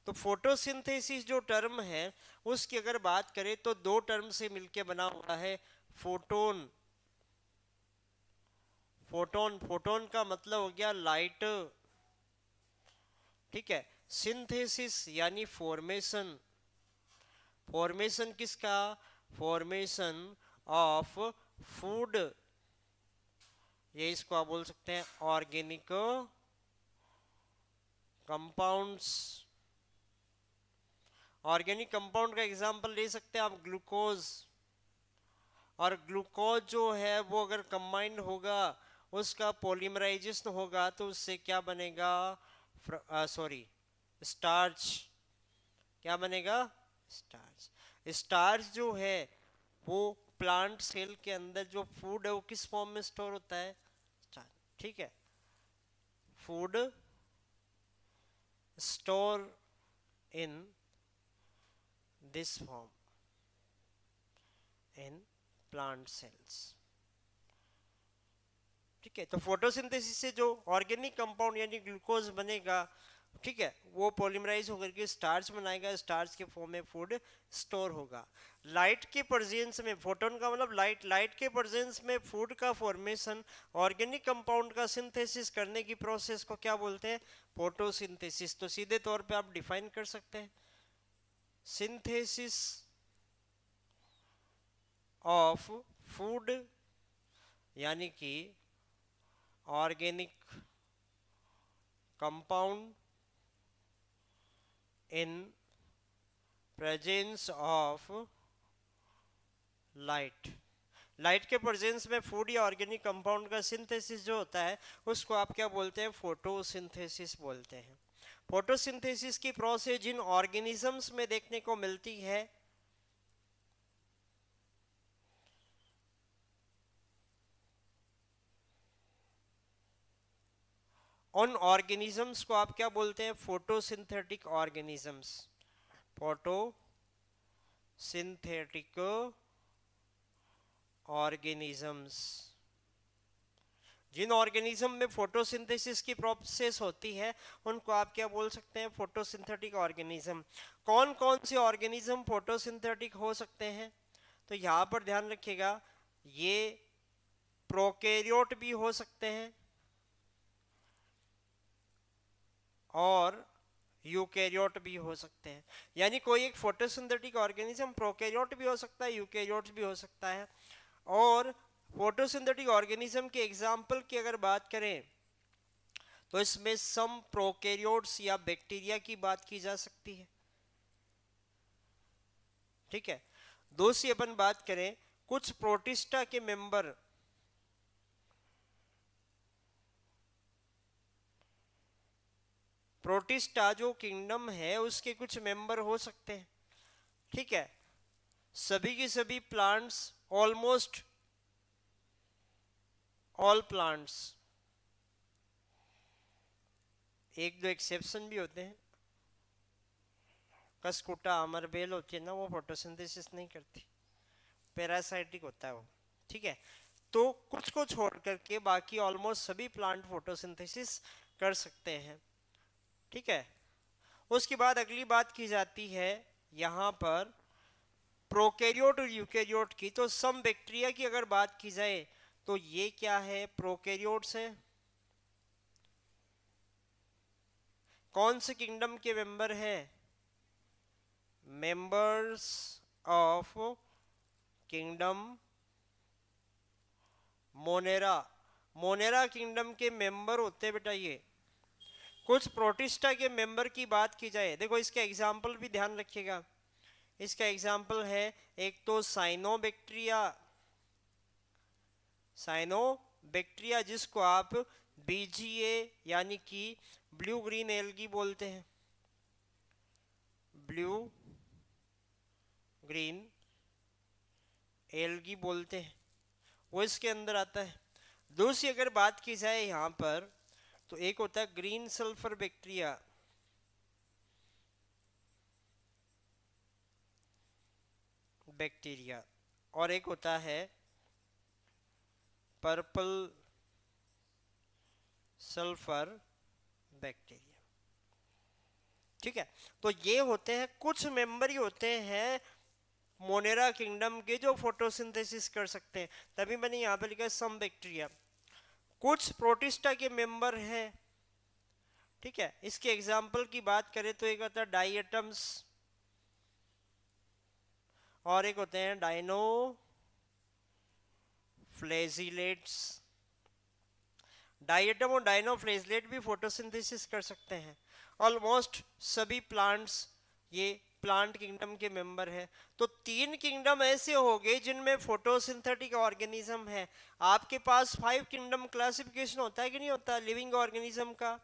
तो फोटोसिंथेसिस जो टर्म है उसकी अगर बात करें तो दो टर्म से मिलकर बना हुआ है, फोटोन। फोटोन, फोटोन का मतलब हो गया लाइट, ठीक है। सिंथेसिस यानी फॉर्मेशन, फॉर्मेशन किसका, फॉर्मेशन ऑफ फूड, ये इसको आप बोल सकते हैं ऑर्गेनिक कंपाउंड्स। ऑर्गेनिक कंपाउंड का एग्जांपल ले सकते हैं आप ग्लूकोज, और ग्लूकोज जो है वो अगर कंबाइंड होगा, उसका पॉलीमराइजेशन होगा तो उससे क्या बनेगा, सॉरी स्टार्च, क्या बनेगा, स्टार्च। स्टार्च जो है वो प्लांट सेल के अंदर जो फूड है वो किस फॉर्म में स्टोर होता है, स्टार्च, ठीक है। Food store in this form in plant cells, ठीक है। तो फोटोसिंथेसिस से जो ऑर्गेनिक कंपाउंड यानी ग्लूकोज बनेगा, ठीक है, वो पॉलीमराइज होकर के स्टार्च बनाएगा, स्टार्च के फॉर्म में फूड स्टोर होगा। लाइट के प्रेजेंस में, फोटोन का मतलब लाइट, लाइट के प्रेजेंस में फूड का फॉर्मेशन, ऑर्गेनिक कंपाउंड का सिंथेसिस करने की प्रोसेस को क्या बोलते हैं, फोटोसिंथेसिस। तो सीधे तौर पे आप डिफाइन कर सकते हैं, सिंथेसिस ऑफ फूड यानी कि organic compound in presence of light. Light के प्रेजेंस में फूड या ऑर्गेनिक कंपाउंड का सिंथेसिस जो होता है उसको आप क्या बोलते हैं, फोटोसिंथेसिस बोलते हैं। फोटोसिंथेसिस की प्रोसेस जिन ऑर्गेनिजम्स में देखने को मिलती है, उन ऑर्गेनिजम्स को आप क्या बोलते हैं, फोटोसिंथेटिक ऑर्गेनिजम्स। फोटोसिंथेटिक ऑर्गेनिजम्स, जिन ऑर्गेनिज्म में फोटोसिंथेसिस की प्रोसेस होती है उनको आप क्या बोल सकते हैं, फोटोसिंथेटिक ऑर्गेनिज्म। कौन कौन से ऑर्गेनिज्म फोटोसिंथेटिक हो सकते हैं, तो यहाँ पर ध्यान रखिएगा, ये प्रोकैरियोट भी हो सकते हैं और यूकैरियोट भी हो सकते हैं। यानी कोई एक फोटोसिंथेटिक ऑर्गेनिज्म प्रोकैरियोट भी हो सकता है, यूकैरियोट भी हो सकता है। और फोटोसिंथेटिक ऑर्गेनिज्म के एग्जाम्पल की अगर बात करें तो इसमें सम प्रोकैरियोट्स या बैक्टीरिया की बात की जा सकती है, ठीक है। दूसरी अपन बात करें कुछ प्रोटिस्टा के मेंबर, प्रोटिस्टा जो किंगडम है उसके कुछ मेंबर हो सकते हैं, ठीक है। सभी के सभी प्लांट्स, ऑलमोस्ट ऑल प्लांट्स, एक दो एक्सेप्शन भी होते हैं, कसकुटा अमरबेल होती है ना, वो फोटोसिंथेसिस नहीं करती, पैरासाइटिक होता है वो, ठीक है। तो कुछ को छोड़ करके बाकी ऑलमोस्ट सभी प्लांट फोटोसिंथेसिस कर सकते हैं, ठीक है। उसके बाद अगली बात की जाती है यहाँ पर प्रोकैरियोट और यूकैरियोट की। तो सम बैक्टीरिया की अगर बात की जाए तो ये क्या है, प्रोकैरियोट्स है। कौन से किंगडम के मेंबर है, members of kingdom Monera, Monera kingdom के मेंबर होते हैं बेटा ये। कुछ प्रोटिस्टा के मेंबर की बात की जाए, देखो इसका एग्जाम्पल भी ध्यान रखिएगा, इसका एग्जाम्पल है एक तो साइनोबैक्टीरिया, साइनोबैक्टीरिया जिसको आप बीजीए यानी कि ब्लू ग्रीन एल्गी बोलते हैं, ब्लू ग्रीन एल्गी बोलते हैं, वो इसके अंदर आता है। दूसरी अगर बात की जाए यहाँ पर तो एक होता है ग्रीन सल्फर बैक्टीरिया, बैक्टीरिया, और एक होता है पर्पल सल्फर बैक्टीरिया। ठीक है, तो ये होते हैं कुछ मेंबर ही होते हैं मोनेरा किंगडम के जो फोटोसिंथेसिस कर सकते हैं। तभी मैंने यहाँ पे लिखा है सम बैक्टीरिया। कुछ प्रोटिस्टा के मेंबर हैं, ठीक है। इसके एग्जाम्पल की बात करें तो एक होता है डाइएटम्स और एक होते हैं डाइनो फ्लैजिलेट्स। डाइएटम और डाइनोफ्लेजिलेट भी फोटोसिंथेसिस कर सकते हैं। ऑलमोस्ट सभी प्लांट्स ये प्लांट किंगडम के मेंबर हैं। तो 3 किंगडम ऐसे हो गए जिनमें फोटोसिंथेटिक ऑर्गेनिज्म है। आपके पास 5 किंगडम क्लासिफिकेशन होता है कि नहीं होता लिविंग ऑर्गेनिज्म का।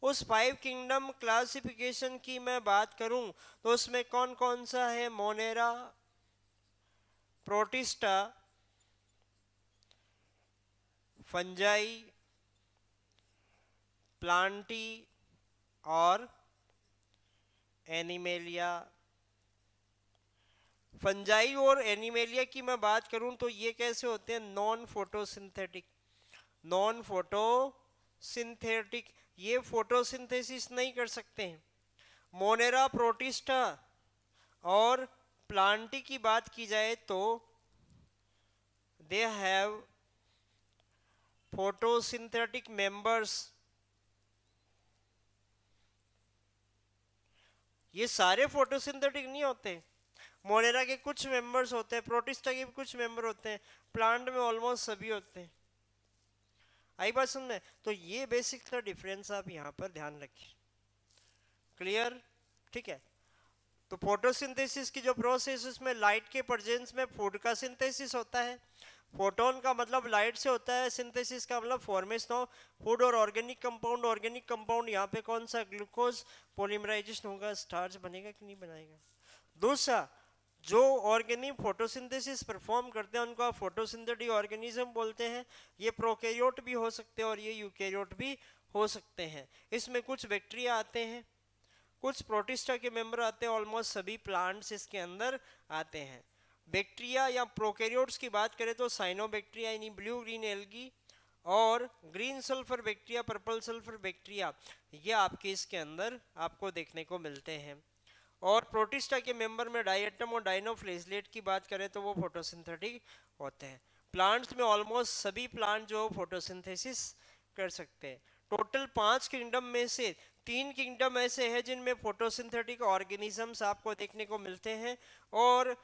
उस 5 किंगडम क्लासिफिकेशन की मैं बात करूं तो उसमें कौन कौन सा है? मोनेरा, प्रोटिस्टा, फंजाई, प्लांटी और एनिमेलिया। फंजाई और एनिमेलिया की मैं बात करूं तो ये कैसे होते हैं? Non photosynthetic. नॉन फोटोसिंथेटिक, ये फोटोसिंथेसिस नहीं कर सकते हैं। मोनेरा, प्रोटिस्टा और प्लांटी की बात की जाए तो दे हैव फोटोसिंथेटिक मेंबर्स। ये सारे फोटोसिंथेटिक नहीं होते। मोनेरा के कुछ मेंबर्स होते हैं, प्रोटिस्टा के भी कुछ मेंबर होते हैं, प्लांट में ऑलमोस्ट सभी होते हैं। आई बात समझ में? तो ये बेसिक सा डिफरेंस आप यहाँ पर ध्यान रखिए। क्लियर? ठीक है। तो फोटोसिंथेसिस की जो प्रोसेस उसमें लाइट के प्रेजेंस में फूड का सिंथेसिस होता है। फोटोन का मतलब लाइट से होता है, सिंथेसिस का मतलब फॉर्मेशन ऑफ फूड और ऑर्गेनिक कंपाउंड। ऑर्गेनिक कंपाउंड यहाँ पे कौन सा? ग्लूकोज पॉलीमराइजेशन होगा, स्टार्च बनेगा कि नहीं बनाएगा। दूसरा, जो ऑर्गेनिक फोटोसिंथेसिस परफॉर्म करते हैं उनको आप फोटोसिंथेटिक ऑर्गेनिज्म बोलते हैं। ये प्रोकैरियोट भी हो सकते हैं और ये यूकैरियोट भी हो सकते हैं। इसमें कुछ बैक्टीरिया आते हैं, कुछ प्रोटिस्टा के मेंबर आते हैं, ऑलमोस्ट सभी प्लांट्स इसके अंदर आते हैं। बैक्टीरिया या प्रोकैरियोट्स की बात करें तो साइनोबैक्टीरिया यानी ब्लू ग्रीन एल्गी और green sulphur bacteria, purple sulphur bacteria, ये आपके इसके अंदर आपको देखने को मिलते हैं। और प्रोटिस्टा के मेंबर में डाइएटम और डाइनोफ्लेजिलेट की बात करें तो वो फोटोसिंथेटिक होते हैं। प्लांट्स में ऑलमोस्ट सभी प्लांट जो फोटोसिंथेसिस कर सकते हैं। टोटल 5 किंगडम में से 3 किंगडम ऐसे हैं जिनमें फोटोसिंथेटिक ऑर्गेनिजम्स आपको देखने को मिलते हैं। और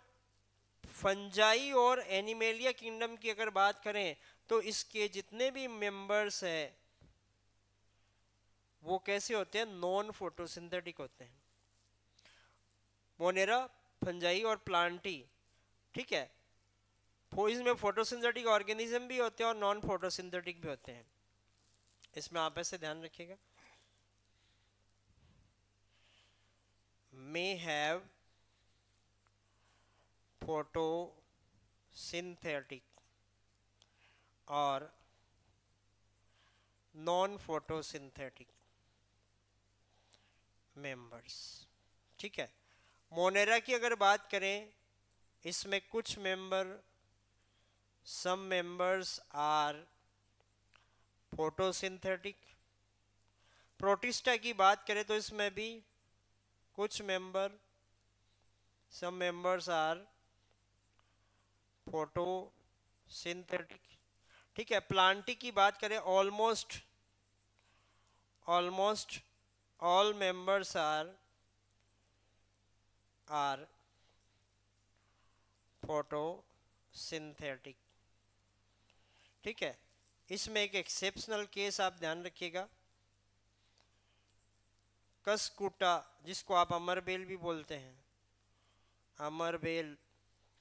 फंजाई और एनिमेलिया किंगडम की अगर बात करें तो इसके जितने भी मेंबर्स हैं वो कैसे होते हैं? नॉन फोटोसिंथेटिक होते हैं। मोनेरा, फंजाई और प्लांटी, ठीक है। इसमें फोटोसिंथेटिक ऑर्गेनिज्म भी होते हैं और नॉन फोटोसिंथेटिक भी होते हैं। इसमें आप ऐसे ध्यान रखिएगा। may have photosynthetic और नॉन फोटोसिंथेटिक मेंबर्स, ठीक है। मोनेरा की अगर बात करें, इसमें कुछ member, some members are photosynthetic. Protista की बात करें तो इसमें भी कुछ member, some members are photosynthetic, ठीक है। प्लांटी की बात करें, almost all members are photosynthetic, ठीक है। इसमें एक एक्सेप्शनल केस आप ध्यान रखिएगा, कसकुटा, जिसको आप अमरबेल भी बोलते हैं, अमरबेल,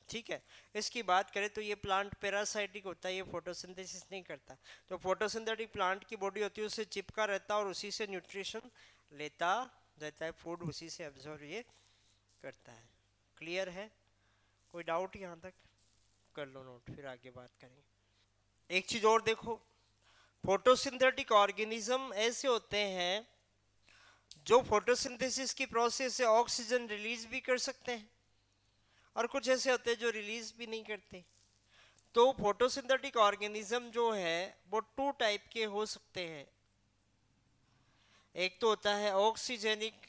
ठीक है। इसकी बात करें तो ये प्लांट पैरासाइटिक होता है, ये फोटोसिंथेसिस नहीं करता। तो फोटोसिंथेटिक प्लांट की बॉडी होती है, उससे चिपका रहता है और उसी से न्यूट्रिशन लेता रहता है, फूड उसी से एब्जॉर्ब ये करता है। क्लियर है? कोई डाउट यहाँ तक? कर लो नोट, फिर आगे बात करेंगे। एक चीज और देखो, फोटोसिंथेटिक ऑर्गेनिज्म ऐसे होते हैं जो फोटोसिंथेसिस की प्रोसेस से ऑक्सीजन रिलीज भी कर सकते हैं और कुछ ऐसे होते हैं जो रिलीज भी नहीं करते। तो फोटोसिंथेटिक ऑर्गेनिज्म जो है वो 2 टाइप के हो सकते हैं। एक तो होता है ऑक्सीजेनिक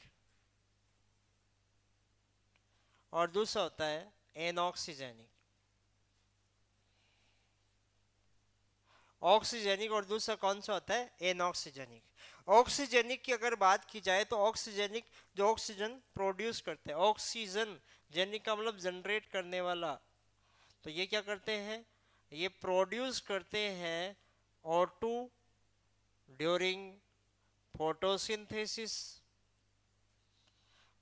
और दूसरा होता है एनऑक्सीजेनिक। ऑक्सीजेनिक और दूसरा कौन सा होता है? एनऑक्सीजेनिक। ऑक्सीजेनिक की अगर बात की जाए तो ऑक्सीजेनिक जो ऑक्सीजन प्रोड्यूस करते हैं, ऑक्सीजन जेनिक का मतलब जनरेट करने वाला, तो ये क्या करते हैं? ये प्रोड्यूस करते हैं O2 ड्यूरिंग फोटोसिंथेसिस।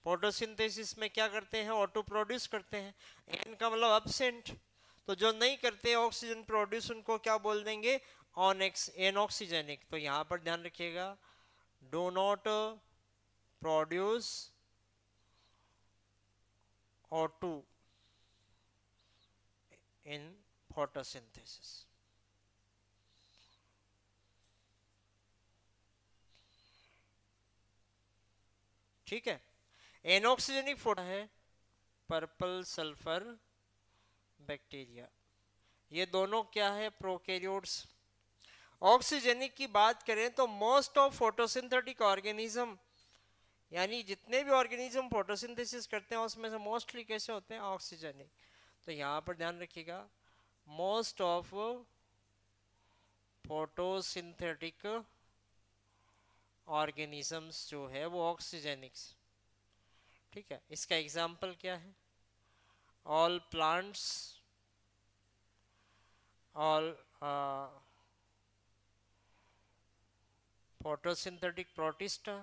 फोटोसिंथेसिस में क्या करते हैं? O2 प्रोड्यूस करते हैं। एन का मतलब अब्सेंट, तो जो नहीं करते ऑक्सीजन प्रोड्यूस उनको क्या बोल देंगे? एनऑक्सीजेनिक। तो यहां पर ध्यान रखिएगा, do not produce O2 in photosynthesis. ठीक है। एनऑक्सीजेनिक फोटो है पर्पल सल्फर बैक्टीरिया, ये दोनों क्या है? प्रोकैरियोट्स। ऑक्सीजेनिक की बात करें तो मोस्ट ऑफ फोटोसिंथेटिक ऑर्गेनिज्म, यानी जितने भी ऑर्गेनिज्म फोटोसिंथेसिस करते हैं उसमें से मोस्टली कैसे होते हैं? ऑक्सीजेनिक। तो यहाँ पर ध्यान रखिएगा, मोस्ट ऑफ फोटोसिंथेटिक ऑर्गेनिजम्स जो है वो ऑक्सीजेनिक्स। ठीक है, इसका एग्जाम्पल क्या है? All plants, all photosynthetic protista.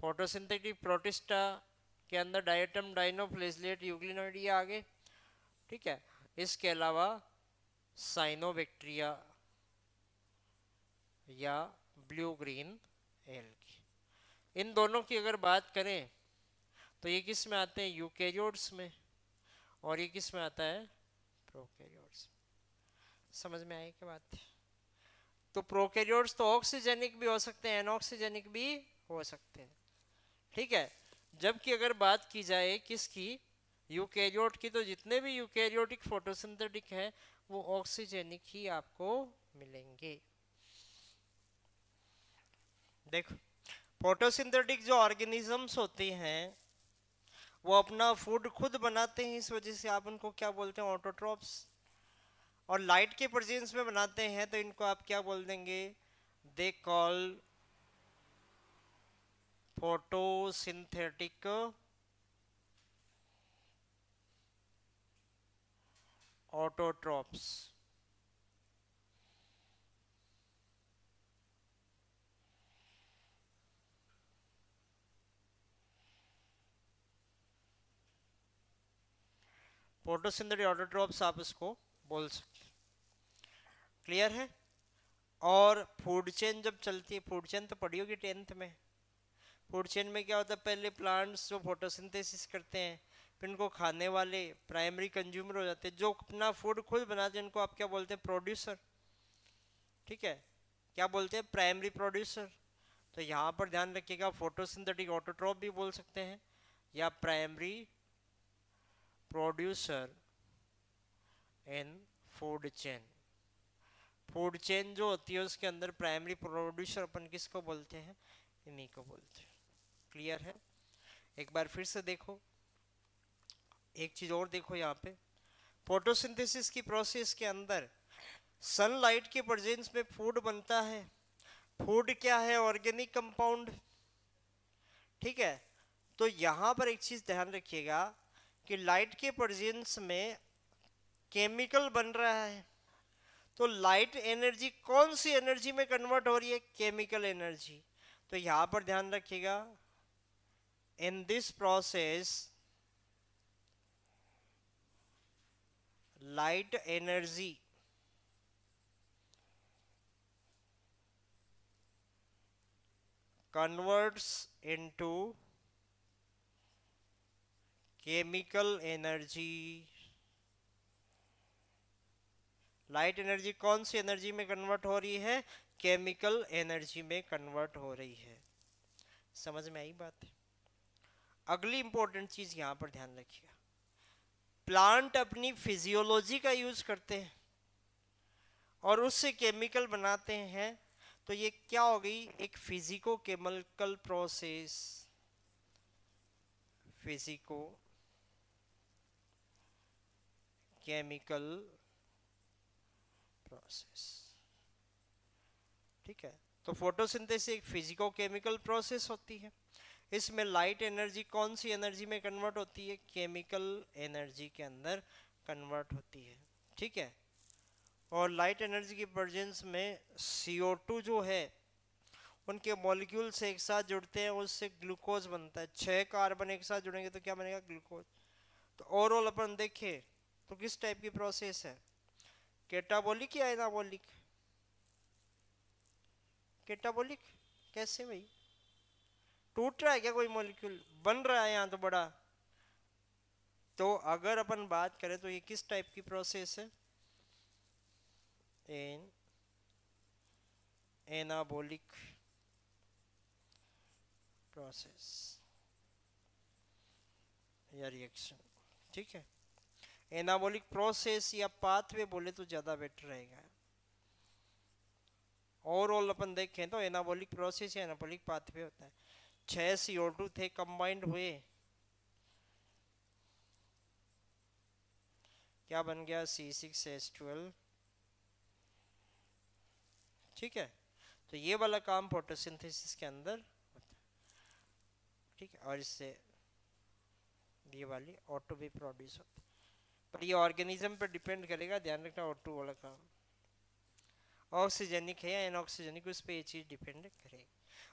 Photosynthetic protista के अंदर डायटम, डाइनोफ्लेजलेट, यूग्लिनोइड ये आगे। ठीक है, इसके अलावा साइनोबैक्टीरिया या ब्लू ग्रीन एल्गी। इन दोनों की अगर बात करें तो ये किस में आते हैं? यूकेरियोट्स में, और ये किस में आता है? प्रोकैरियोट्स। समझ में आई क्या बात? तो प्रोकैरियोट्स तो ऑक्सीजेनिक भी हो सकते हैं, एनऑक्सीजेनिक भी हो सकते हैं। ठीक है, जबकि अगर बात की जाए किसकी? यूकेरियोट की, तो जितने भी यूकेरियोटिक फोटोसिंथेटिक है वो ऑक्सीजेनिक ही आपको मिलेंगे। देखो, फोटोसिंथेटिक जो ऑर्गेनिजम्स होते हैं वो अपना फूड खुद बनाते हैं, इस वजह से आप उनको क्या बोलते हैं? ऑटोट्रॉप्स। और लाइट के प्रेजेंस में बनाते हैं तो इनको आप क्या बोल देंगे? They call photosynthetic autotrophs. Photosynthetic autotrophs आप इसको बोल सकते। क्लियर है? और फूड चेन जब चलती है, फूड चेन तो पढ़ी होगी 10th में। फूड चेन में क्या होता है? पहले प्लांट्स जो फोटोसिंथेसिस करते हैं, फिर इनको खाने वाले प्राइमरी कंज्यूमर हो जाते हैं, जो अपना फूड खुद बनाते हैं, इनको आप क्या बोलते हैं? प्रोड्यूसर। ठीक है, क्या बोलते हैं? Primary producer. तो यहाँ पर ध्यान रखिएगा, फोटोसिंथेटिक ऑटोट्रॉप भी बोल सकते हैं या primary producer in food chain. Food chain जो होती है उसके अंदर प्राइमरी प्रोड्यूसर अपन किसको बोलते हैं? इन्हीं को बोलते हैं। क्लियर है? एक बार फिर से देखो, एक चीज और देखो, यहाँ पे फोटोसिंथेसिस की प्रोसेस के अंदर सनलाइट के प्रेजेंस में फूड बनता है। फूड क्या है? Organic compound. ठीक है, तो यहां पर एक चीज ध्यान रखिएगा कि लाइट के प्रेजेंस में केमिकल बन रहा है, तो लाइट एनर्जी कौन सी एनर्जी में कन्वर्ट हो रही है? Chemical energy. तो यहां पर ध्यान रखिएगा, in this process light energy converts into chemical energy। Light energy कौन सी एनर्जी में कन्वर्ट हो रही है? केमिकल एनर्जी में कन्वर्ट हो रही है। समझ में आई बात? अगली इंपॉर्टेंट चीज यहां पर ध्यान रखिएगा, प्लांट अपनी फिजियोलॉजी का यूज करते हैं और उससे केमिकल बनाते हैं, तो ये क्या हो गई? एक physico chemical process. Physico chemical process. ठीक है, तो फोटोसिंथेसिस एक फिजिको केमिकल प्रोसेस होती है। इसमें लाइट एनर्जी कौन सी एनर्जी में कन्वर्ट होती है? केमिकल एनर्जी के अंदर कन्वर्ट होती है। ठीक है, और लाइट एनर्जी की प्रेजेंस में CO2 जो है उनके मॉलिक्यूल्स एक साथ जुड़ते हैं, उससे ग्लूकोज बनता है। 6 कार्बन एक साथ जुड़ेंगे तो क्या बनेगा? ग्लूकोज। तो ओवरऑल अपन देखें तो किस टाइप की प्रोसेस है? कैटाबोलिक या एनाबोलिक? कैटाबोलिक। कैसे भाई? टूट रहा है क्या कोई मॉलिक्यूल? बन रहा है यहाँ तो बड़ा। तो अगर अपन बात करें तो ये किस टाइप की प्रोसेस है? एनाबोलिक प्रोसेस या रिएक्शन। ठीक है, एनाबोलिक प्रोसेस या पाथवे बोले तो ज़्यादा बेटर रहेगा। ओवरऑल अपन देखें तो एनाबोलिक प्रोसेस या एनाबोलिक पाथवे होता है। 6 CO2 थे, कंबाइंड हुए, क्या बन गया? C6H12। ठीक है, तो ये वाला काम फोटोसिंथेसिस के अंदर होता है। ठीक है, और इससे ये वाली O2 भी प्रोड्यूस होता है, पर ये ऑर्गेनिज्म पर डिपेंड करेगा, ध्यान रखना। O2 वाला काम ऑक्सीजनिक है या एनऑक्सीजनिक, उस पर ये चीज़ डिपेंड करेगी।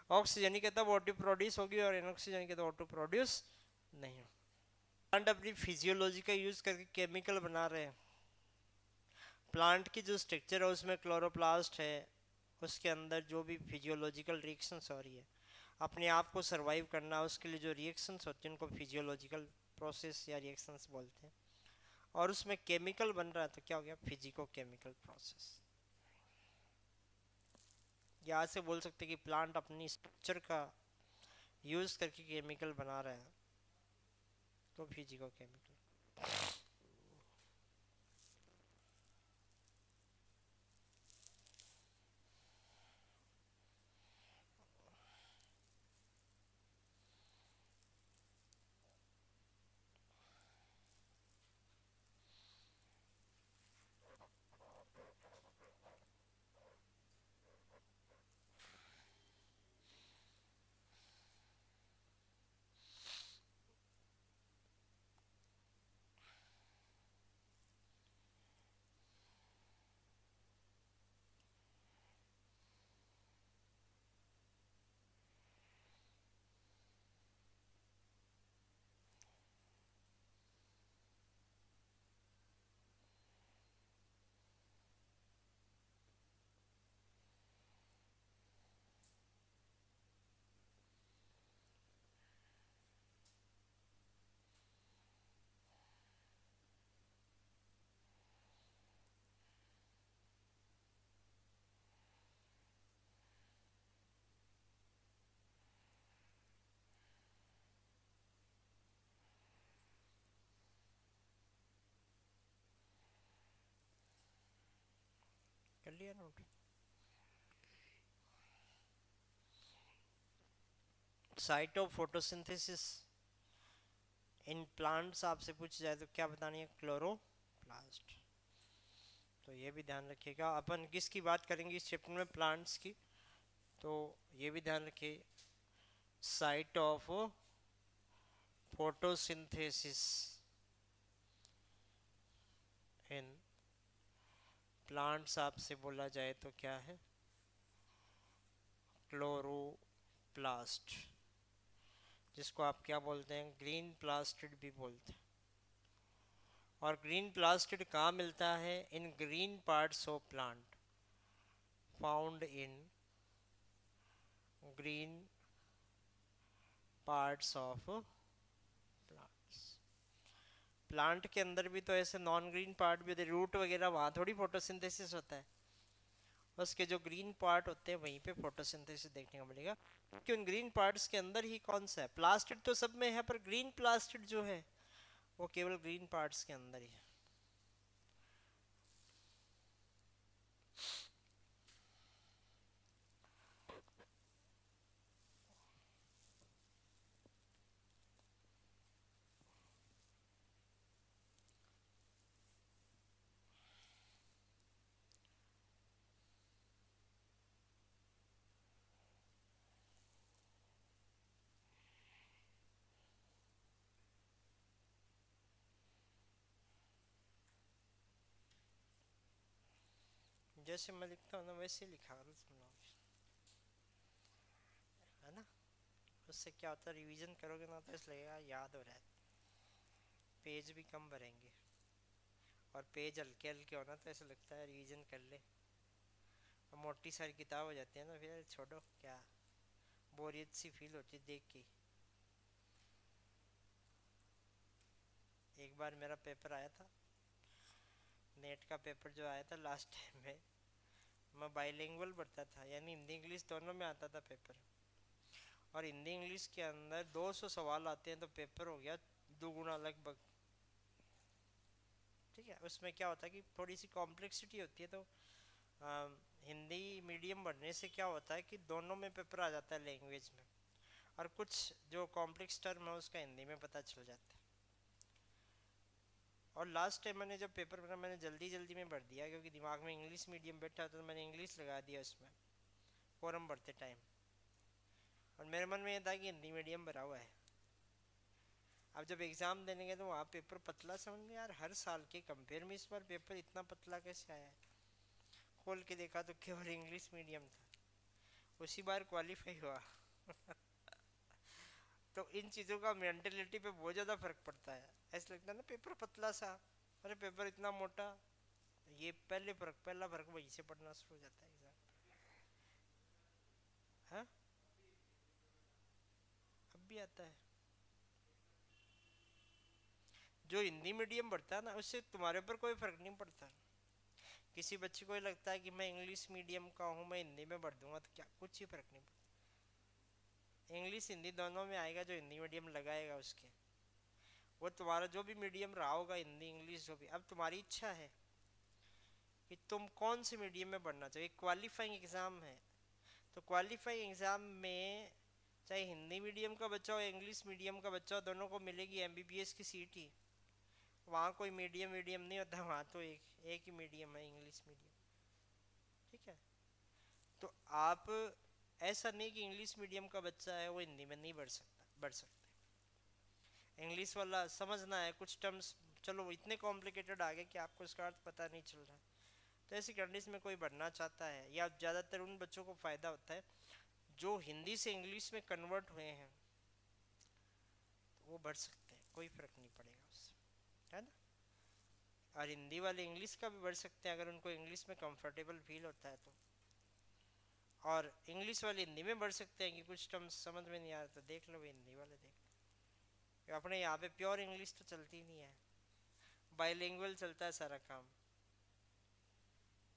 ऑक्सीजनिक है तब O2 प्रोड्यूस होगी, और एनऑक्सीजनिक है तो O2 प्रोड्यूस नहीं हो। प्लांट अपनी फिजियोलॉजी का यूज करके केमिकल बना रहे हैं। प्लांट की जो स्ट्रक्चर है उसमें क्लोरोप्लास्ट है, उसके अंदर जो भी फिजियोलॉजिकल रिएक्शंस हो रही है, अपने आप को सरवाइव करना, उसके लिए जो रिएक्शंस होती हैं उनको फिजियोलॉजिकल प्रोसेस या रिएक्शंस बोलते हैं। और उसमें केमिकल बन रहा है तो क्या हो गया? Physico chemical process. यहाँ से बोल सकते कि प्लांट अपनी स्ट्रक्चर का यूज करके केमिकल बना रहा है, तो फिजिको केमिकल। कर लिया note? Site of photosynthesis in plants आपसे पूछ जाए तो क्या बतानी है? क्लोरोप्लास्ट। तो ये भी ध्यान रखिएगा। अपन किसकी बात करेंगे इस चैप्टर में? प्लांट्स की। तो ये भी ध्यान रखिए, site of photosynthesis in plants आपसे बोला जाए तो क्या है? क्लोरोप्लास्ट, जिसको आप क्या बोलते हैं? ग्रीन प्लास्टिड भी बोलते हैं। और ग्रीन प्लास्टिड कहाँ मिलता है? इन green parts of plant, found in green parts of plants. Plant के अंदर भी तो ऐसे नॉन ग्रीन पार्ट भी होते हैं, रूट वगैरह, वहाँ थोड़ी फोटोसिंथेसिस होता है। उसके जो ग्रीन पार्ट होते हैं वहीं पे फोटोसिंथेसिस देखने को मिलेगा, क्योंकि उन ग्रीन पार्ट्स के अंदर ही कौन सा है? प्लास्टिड तो सब में है, पर ग्रीन प्लास्टिड जो है वो केवल ग्रीन पार्ट्स के अंदर ही है। जैसे मैं लिखता हूँ ना वैसे ही लिखा करो तुम लोग, है ना। उससे क्या होता है, रिवीजन करोगे ना तो इसलिए लगेगा याद हो रहा है, पेज भी कम भरेंगे। और पेज हल्के हल्के होना तो ऐसा लगता है रिवीजन कर ले। और मोटी सारी किताब हो जाती है ना, फिर छोड़ो, क्या बोरियत सी फील होती है देख के। एक बार मेरा पेपर आया था, नेट का पेपर जो आया था लास्ट टाइम में, मैं बाइलिंगुअल पढ़ता था, यानी हिंदी इंग्लिश दोनों में आता था पेपर। और हिंदी इंग्लिश के अंदर 200 सवाल आते हैं, तो पेपर हो गया दुगुना लगभग। ठीक है, उसमें क्या होता है कि थोड़ी सी कॉम्प्लेक्सिटी होती है, तो हिंदी मीडियम पढ़ने से क्या होता है कि दोनों में पेपर आ जाता है लैंग्वेज में, और कुछ जो कॉम्प्लेक्स टर्म है उसका हिंदी में पता चल जाता है। और लास्ट टाइम मैंने जब पेपर भरा, मैंने जल्दी जल्दी में भर दिया, क्योंकि दिमाग में इंग्लिश मीडियम बैठा तो मैंने इंग्लिश लगा दिया उसमें फॉर्म भरते टाइम। और मेरे मन में ये था कि हिंदी मीडियम भरा हुआ है। अब जब एग्ज़ाम देने गए तो वहाँ पेपर पतला, समझ में यार हर साल के कंपेयर में इस बार पेपर इतना पतला कैसे आया है। खोल के देखा तो केवल इंग्लिश मीडियम था, उसी बार क्वालिफाई हुआ। तो इन चीज़ों का मेंटेलिटी पे बहुत ज़्यादा फर्क पड़ता है। ऐसा लगता है ना पेपर पतला सा, अरे पेपर इतना मोटा। ये पहला फर्क वहीं से पड़ना शुरू हो जाता है एग्जाम। हाँ, अब भी आता है। जो हिंदी मीडियम पढ़ता है ना, उससे तुम्हारे ऊपर कोई फर्क नहीं पड़ता। किसी बच्चे को लगता है कि मैं इंग्लिश मीडियम का हूँ, मैं हिंदी में पढ़ दूंगा, तो क्या कुछ ही फर्क नहीं पड़ता। इंग्लिश हिंदी दोनों में आएगा, जो हिंदी मीडियम लगाएगा उसके। वो तुम्हारा जो भी मीडियम रहा होगा, हिंदी इंग्लिश जो भी, अब तुम्हारी इच्छा है कि तुम कौन से मीडियम में पढ़ना चाहिए। क्वालिफाइंग एग्ज़ाम है, तो क्वालिफाइंग एग्ज़ाम में चाहे हिंदी मीडियम का बच्चा हो या इंग्लिश मीडियम का बच्चा हो, दोनों को मिलेगी एमबीबीएस की सीट ही। वहाँ कोई मीडियम मीडियम नहीं होता, वहाँ तो एक ही मीडियम है, इंग्लिश मीडियम। ठीक है, तो आप ऐसा नहीं कि इंग्लिश मीडियम का बच्चा है वो हिंदी में नहीं बढ़ सकते। इंग्लिश वाला समझना है कुछ टर्म्स, चलो इतने कॉम्प्लिकेटेड आ गए कि आपको इसका अर्थ पता नहीं चल रहा। तो ऐसी कंडीशन में कोई बढ़ना चाहता है, या ज़्यादातर उन बच्चों को फ़ायदा होता है जो हिंदी से इंग्लिश में कन्वर्ट हुए हैं, तो वो बढ़ सकते हैं, कोई फ़र्क नहीं पड़ेगा उससे, है ना। और हिंदी वाले इंग्लिश का भी बढ़ सकते हैं अगर उनको इंग्लिश में कंफर्टेबल फील होता है तो। और इंग्लिश वाले हिंदी में बढ़ सकते हैं कि कुछ टर्म्स समझ में नहीं आ रहा, तो देख लो हिंदी वाले देख लो। अपने यहाँ पे प्योर इंग्लिश तो चलती नहीं है, बाइलिंगुअल चलता है सारा काम।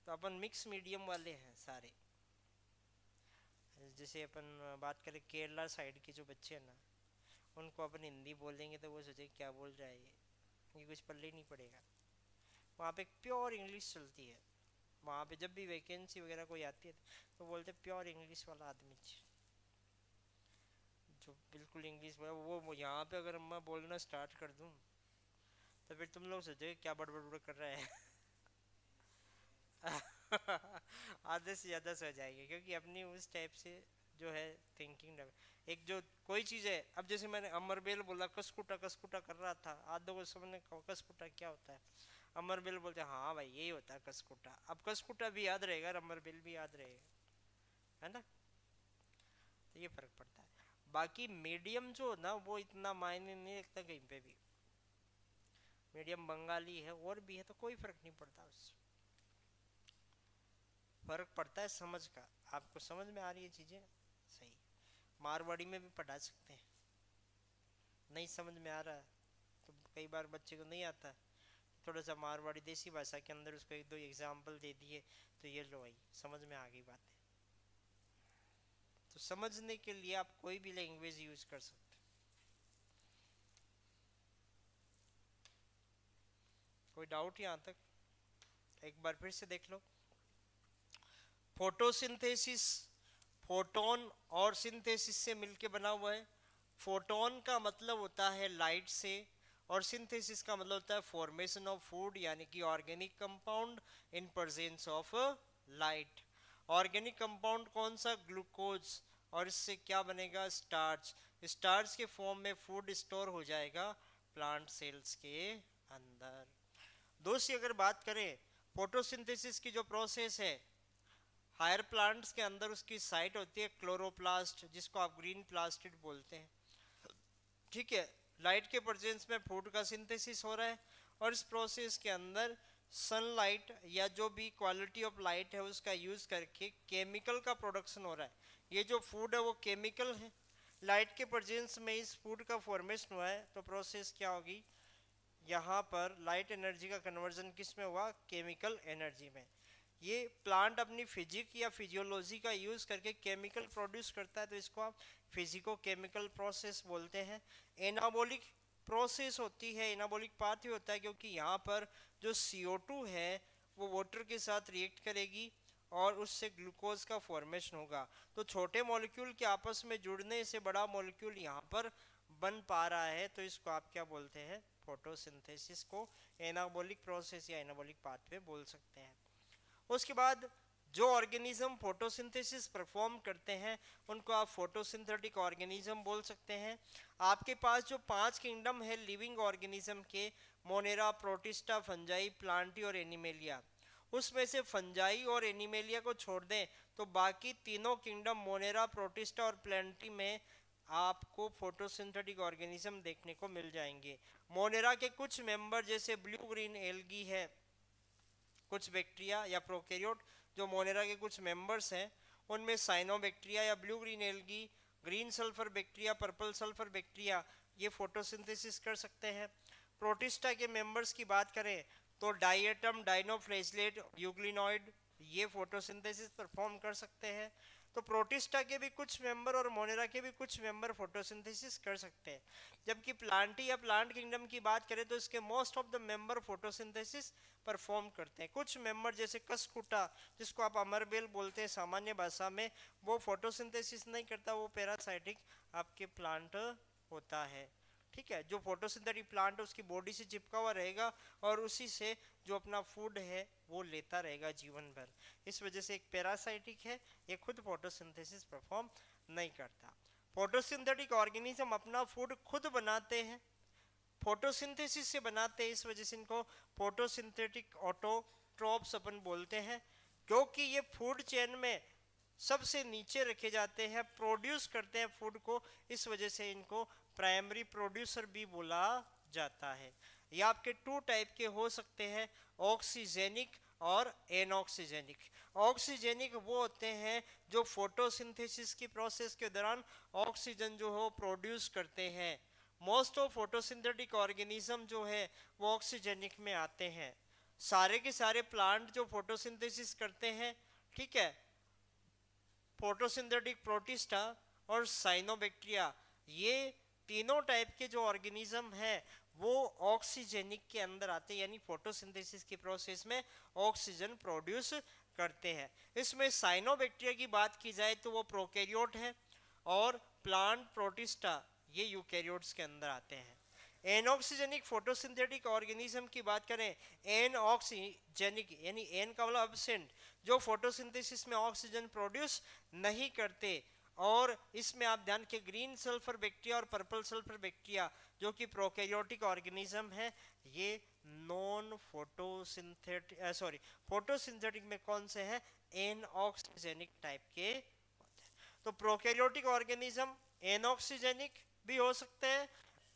तो अपन मिक्स मीडियम वाले हैं सारे। जैसे अपन बात करें केरला साइड के जो बच्चे हैं ना, उनको अपन हिंदी बोलेंगे तो वो सोचे क्या बोल रहा है ये कुछ पल्ले ही नहीं पड़ेगा। वहाँ पे प्योर इंग्लिश चलती है। वहाँ पे जब भी वैकेंसी वगैरह कोई आती है तो बोलते प्योर इंग्लिश वाला आदमी जो बिल्कुल इंग्लिश बोला। वो यहाँ पे अगर मैं बोलना स्टार्ट कर दूँ तो फिर तुम लोग सोचोगे क्या बड़बड़ कर रहा है। आधे से ज़्यादा सो जाएंगे, क्योंकि अपनी उस टाइप से जो है थिंकिंग। एक जो कोई चीज़ है, अब जैसे मैंने अमरबेल बोला, कसकुटा कसकुटा कर रहा था, आधो को सबने कसकुटा क्या होता है, अमरबेल बोलते हैं हाँ भाई यही होता है कसकुटा। अब कसकुटा भी याद रहेगा और अमरबेल भी याद रहेगा, है ना। तो ये फर्क पड़ता है। बाकी मीडियम जो ना वो इतना मायने नहीं रखता कहीं पे भी। मीडियम बंगाली है और भी है तो कोई फर्क नहीं पड़ता उससे। फर्क पड़ता है समझ का, आपको समझ में आ रही है चीज़ें सही। मारवाड़ी में भी पढ़ा सकते हैं, नहीं समझ में आ रहा तो कई बार बच्चे को नहीं आता, थोड़ा सा मारवाड़ी देसी भाषा के अंदर उसको एक दो एग्जाम्पल दे दिए तो ये लो भाई समझ में आ गई बातें। तो समझने के लिए आप कोई भी लैंग्वेज यूज कर सकते। कोई डाउट यहाँ तक? एक बार फिर से देख लो। फोटोसिंथेसिस फोटोन और सिंथेसिस से मिलके बना हुआ है। फोटोन का मतलब होता है लाइट से, और सिंथेसिस का मतलब होता है फॉर्मेशन ऑफ फूड, यानी कि organic compound in presence of light. Organic compound कौन सा? ग्लूकोज। और इससे क्या बनेगा? स्टार्च। स्टार्च के फॉर्म में फूड स्टोर हो जाएगा प्लांट सेल्स के अंदर। दूसरी अगर बात करें फोटोसिंथेसिस की जो प्रोसेस है हायर प्लांट्स के अंदर उसकी साइट होती है क्लोरोप्लास्ट, जिसको आप ग्रीन प्लास्टिड बोलते हैं। ठीक है, लाइट के प्रेजेंस में फूड का सिंथेसिस हो रहा है और इस प्रोसेस के अंदर सनलाइट या जो भी क्वालिटी ऑफ लाइट है उसका यूज करके केमिकल का प्रोडक्शन हो रहा है। ये जो फूड है वो केमिकल है, लाइट के प्रेजेंस में इस फूड का फॉर्मेशन हुआ है, तो प्रोसेस क्या होगी, यहाँ पर लाइट एनर्जी का कन्वर्जन किस में हुआ, केमिकल एनर्जी में। ये प्लांट अपनी फिजिक या फिजियोलॉजी का यूज करके केमिकल प्रोड्यूस करता है, तो इसको आप फिजिको केमिकल प्रोसेस बोलते हैं। एनाबॉलिक प्रोसेस होती है, एनाबॉलिक पाथवे होता है, क्योंकि यहाँ पर जो CO2 है वो वाटर के साथ रिएक्ट करेगी और उससे ग्लूकोज का फॉर्मेशन होगा। तो छोटे मॉलिक्यूल के आपस में जुड़ने से बड़ा मॉलिक्यूल यहाँ पर बन पा रहा है, तो इसको आप क्या बोलते हैं, फोटोसिंथेसिस को एनाबॉलिक प्रोसेस या एनाबॉलिक पाथवे बोल सकते हैं। उसके बाद जो ऑर्गेनिज्म फोटोसिंथेसिस परफॉर्म करते हैं उनको आप फोटोसिंथेटिक ऑर्गेनिज्म बोल सकते हैं। आपके पास जो 5 किंगडम है लिविंग ऑर्गेनिज्म के, मोनेरा, प्रोटिस्टा, फंजाई, प्लांटी और एनिमेलिया, उसमें से फंजाई और एनिमेलिया को छोड़ दें तो बाकी तीनों किंगडम मोनेरा, प्रोटिस्टा और प्लांटी में आपको फोटोसिंथेटिक ऑर्गेनिज्म देखने को मिल जाएंगे। मोनेरा के कुछ मेंबर जैसे ब्लू ग्रीन एल्गी है, कुछ बैक्टीरिया या प्रोकैरियोट जो मोनेरा के कुछ मेंबर्स हैं उनमें साइनोबैक्टीरिया या blue green algae, green sulphur bacteria, purple sulphur bacteria, ये फोटोसिंथेसिस कर सकते हैं। प्रोटिस्टा के मेंबर्स की बात करें तो डाइएटम, डाइनोफ्लैजेलेट, यूग्लिनॉइड, ये फोटोसिंथेसिस परफॉर्म कर सकते हैं। तो प्रोटिस्टा के भी कुछ मेंबर और मोनेरा के भी कुछ मेंबर फोटोसिंथेसिस कर सकते हैं। जबकि प्लांटी या प्लांट किंगडम की बात करें तो इसके most of the member photosynthesis perform करते हैं। कुछ मेंबर जैसे कसकुटा, जिसको आप अमरबेल बोलते हैं सामान्य भाषा में, वो फोटोसिंथेसिस नहीं करता, वो पैरासाइटिक आपके प्लांट होता है। ठीक है, जो फोटोसिंथेटिक प्लांट है उसकी बॉडी से चिपका हुआ रहेगा और उसी से जो अपना फूड है वो लेता रहेगा जीवन भर। इस वजह से एक पैरासाइटिक है, ये खुद फोटोसिंथेसिस परफॉर्म नहीं करता। फोटोसिंथेटिक ऑर्गेनिज्म अपना फूड खुद बनाते हैं, फोटोसिंथेसिस से बनाते हैं, इस वजह से इनको फोटोसिंथेटिक ऑटोट्रॉप्स अपन बोलते हैं, क्योंकि ये फूड चेन में सबसे नीचे रखे जाते हैं, प्रोड्यूस करते हैं फूड को, इस वजह से इनको प्राइमरी प्रोड्यूसर भी बोला जाता है। ये आपके 2 टाइप के हो सकते हैं, ऑक्सीजेनिक और एनऑक्सीजेनिक। ऑक्सीजेनिक वो होते हैं जो फोटोसिंथेसिस की प्रोसेस के दौरान ऑक्सीजन जो हो प्रोड्यूस करते हैं। मोस्ट ऑफ फोटोसिंथेटिक ऑर्गेनिज्म जो है वो ऑक्सीजेनिक में आते हैं। सारे के सारे प्लांट जो फोटोसिंथेसिस करते हैं, ठीक है, फोटोसिंथेटिक प्रोटिस्टा और साइनोबैक्टीरिया, ये तीनों टाइप के जो ऑर्गेनिज्म हैं वो ऑक्सीजेनिक के अंदर आते हैं, यानी फोटोसिंथेसिस की प्रोसेस में ऑक्सीजन प्रोड्यूस करते हैं। इसमें साइनोबैक्टीरिया की बात की जाए तो वो प्रोकैरियोट है और प्लांट प्रोटिस्टा ये यूकैरियोट्स के अंदर आते हैं। एनऑक्सीजेनिक फोटोसिंथेटिक ऑर्गेनिज्म की बात करें, एनऑक्सीजेनिक यानी एन का मतलब एब्सेंट, जो फोटोसिंथेसिस में ऑक्सीजन प्रोड्यूस नहीं करते, और इसमें आप ध्यान के ग्रीन सल्फर बैक्टीरिया और पर्पल सल्फर बैक्टीरिया जो कि प्रोकैरियोटिक ऑर्गेनिज्म है, ये नॉन फोटोसिंथेटिक फोटोसिंथेटिक में कौन से हैं, एनऑक्सीजेनिक टाइप के होते हैं। तो प्रोकैरियोटिक ऑर्गेनिज्म एनऑक्सीजेनिक भी हो सकते हैं,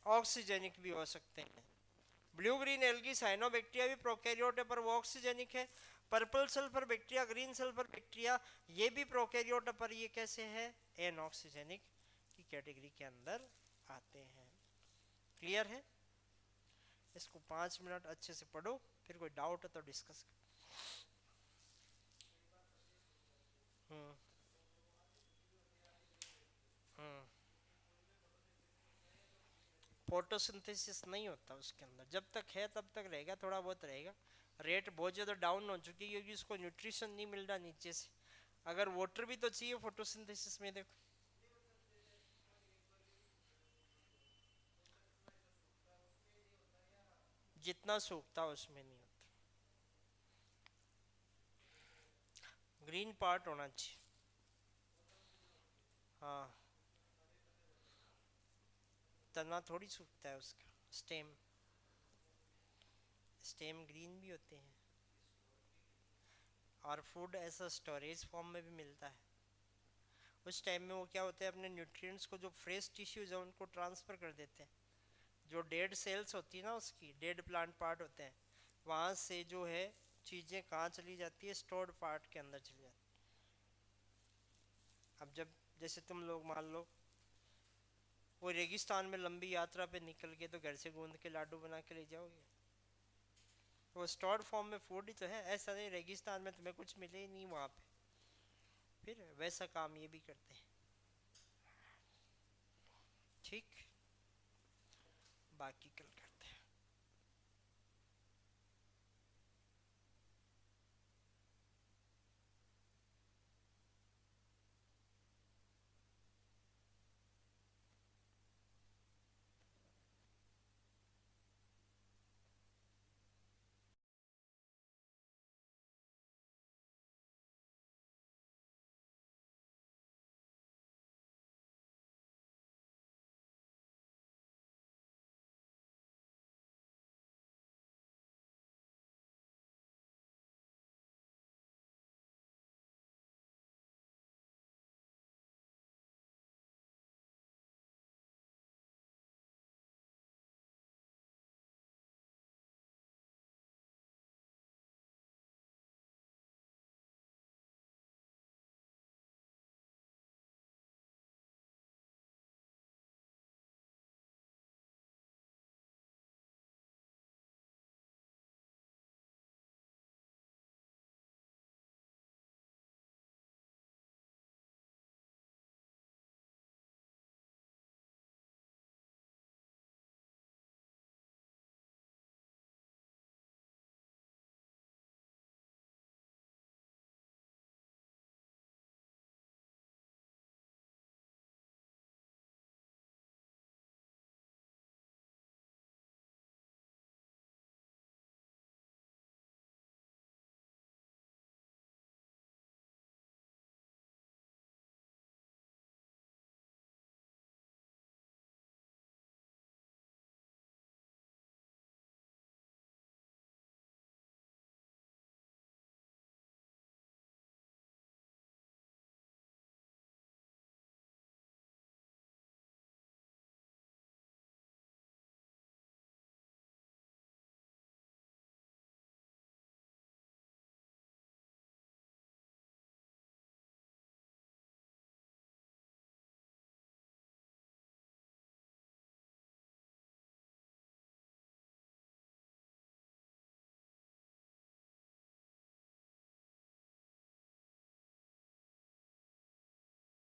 ऑक्सीजेनिक भी हो सकते हैं। ब्लू ग्रीन एल्गी साइनोबैक्टीरिया भी प्रोकैरियोट है पर वो ऑक्सीजेनिक है। Purple sulphur bacteria, green sulphur bacteria, ये भी प्रोकैरियोट है पर ये कैसे है, एनऑक्सीजेनिक की कैटेगरी के अंदर आते हैं। क्लियर है? इसको 5 मिनट अच्छे से पढ़ो, फिर कोई डाउट है तो डिस्कस करो। फोटोसिंथेसिस नहीं होता उसके अंदर, जब तक है तब तक रहेगा, थोड़ा बहुत रहेगा। रेट बहुत ज़्यादा डाउन हो चुकी है क्योंकि उसको न्यूट्रिशन नहीं मिल रहा नीचे से। अगर वाटर भी तो चाहिए फोटोसिंथेसिस में, देखो जितना सूखता उसमें नहीं होता, ग्रीन पार्ट होना चाहिए। हाँ, तना थोड़ी सूखता है उसका, स्टेम, स्टेम ग्रीन भी होते हैं। और फूड ऐसा स्टोरेज फॉर्म में भी मिलता है। उस टाइम में वो क्या होते हैं, अपने न्यूट्रिएंट्स को जो फ्रेश टिश्यूज है उनको ट्रांसफ़र कर देते हैं। जो डेड सेल्स होती है ना, उसकी डेड प्लांट पार्ट होते हैं, वहाँ से जो है चीज़ें कहाँ चली जाती है, स्टोर्ड पार्ट के अंदर चली जाती है। अब जब जैसे तुम लोग मान लो वो रेगिस्तान में लंबी यात्रा पे निकल के तो घर से गूंद के लाडू बना के ले जाओगे, वो स्टोर्ड फॉर्म में फूड ही तो है। ऐसा नहीं रेगिस्तान में तुम्हें कुछ मिले ही नहीं वहाँ पे, फिर वैसा काम ये भी करते हैं। ठीक, बाकी कल करते हैं।